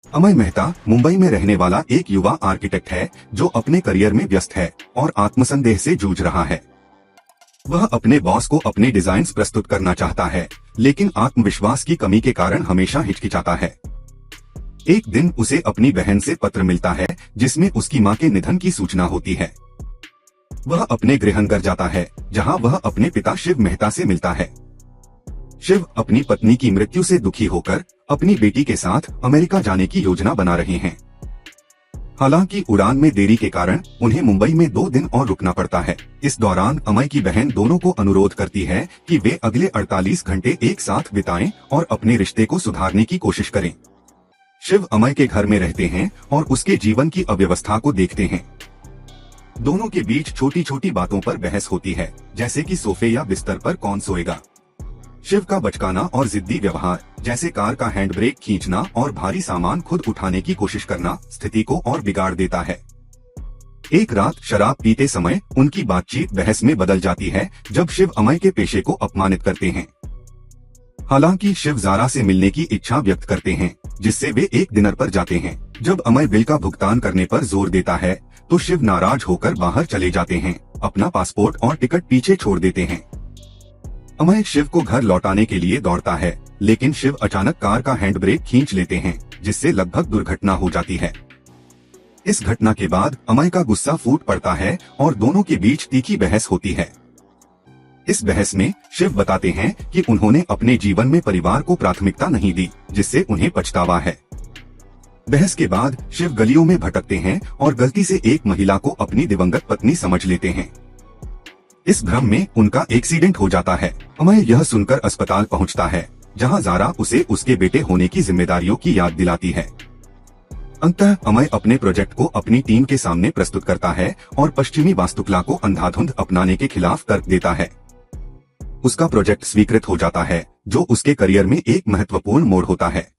अमय मेहता मुंबई में रहने वाला एक युवा आर्किटेक्ट है जो अपने करियर में व्यस्त है और आत्मसंदेह से जूझ रहा है। वह अपने बॉस को अपने डिजाइन्स प्रस्तुत करना चाहता है, लेकिन आत्मविश्वास की कमी के कारण हमेशा हिचकिचाता है। एक दिन उसे अपनी बहन से पत्र मिलता है जिसमें उसकी मां के निधन की सूचना होती है। वह अपने गृहनगर जाता है जहां वह अपने पिता शिव मेहता से मिलता है। शिव अपनी पत्नी की मृत्यु से दुखी होकर अपनी बेटी के साथ अमेरिका जाने की योजना बना रहे हैं। हालांकि उड़ान में देरी के कारण उन्हें मुंबई में 2 दिन और रुकना पड़ता है। इस दौरान अमय की बहन दोनों को अनुरोध करती है कि वे अगले 48 घंटे एक साथ बिताएं और अपने रिश्ते को सुधारने की कोशिश करें। शिव अमय के घर में रहते हैं और उसके जीवन की अव्यवस्था को देखते हैं। दोनों के बीच छोटी छोटी बातों पर बहस होती है, जैसे कि सोफे या बिस्तर पर कौन सोएगा। शिव का बचकाना और जिद्दी व्यवहार, जैसे कार का हैंड ब्रेक खींचना और भारी सामान खुद उठाने की कोशिश करना, स्थिति को और बिगाड़ देता है। एक रात शराब पीते समय उनकी बातचीत बहस में बदल जाती है जब शिव अमय के पेशे को अपमानित करते हैं। हालांकि शिव जारा से मिलने की इच्छा व्यक्त करते हैं, जिससे वे एक डिनर पर जाते हैं। जब अमय बिल का भुगतान करने पर जोर देता है तो शिव नाराज होकर बाहर चले जाते हैं, अपना पासपोर्ट और टिकट पीछे छोड़ देते हैं। अमय शिव को घर लौटाने के लिए दौड़ता है, लेकिन शिव अचानक कार का हैंड ब्रेक खींच लेते हैं, जिससे लगभग दुर्घटना हो जाती है। इस घटना के बाद अमय का गुस्सा फूट पड़ता है और दोनों के बीच तीखी बहस होती है। इस बहस में शिव बताते हैं कि उन्होंने अपने जीवन में परिवार को प्राथमिकता नहीं दी, जिससे उन्हें पछतावा है। बहस के बाद शिव गलियों में भटकते हैं और गलती से एक महिला को अपनी दिवंगत पत्नी समझ लेते हैं। इस भ्रम में उनका एक्सीडेंट हो जाता है। अमय यह सुनकर अस्पताल पहुंचता है, जहां जारा उसे उसके बेटे होने की जिम्मेदारियों की याद दिलाती है। अंततः अमय अपने प्रोजेक्ट को अपनी टीम के सामने प्रस्तुत करता है और पश्चिमी वास्तुकला को अंधाधुंध अपनाने के खिलाफ तर्क देता है। उसका प्रोजेक्ट स्वीकृत हो जाता है, जो उसके करियर में एक महत्वपूर्ण मोड़ होता है।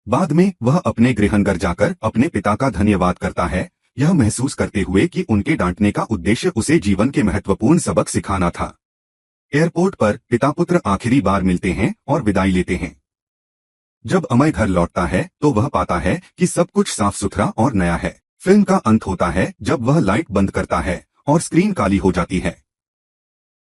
बाद में वह अपने गृहनगर जाकर अपने पिता का धन्यवाद करता है, यह महसूस करते हुए कि उनके डांटने का उद्देश्य उसे जीवन के महत्वपूर्ण सबक सिखाना था। एयरपोर्ट पर पिता पुत्र आखिरी बार मिलते हैं और विदाई लेते हैं। जब अमय घर लौटता है तो वह पाता है कि सब कुछ साफ सुथरा और नया है। फिल्म का अंत होता है जब वह लाइट बंद करता है और स्क्रीन काली हो जाती है।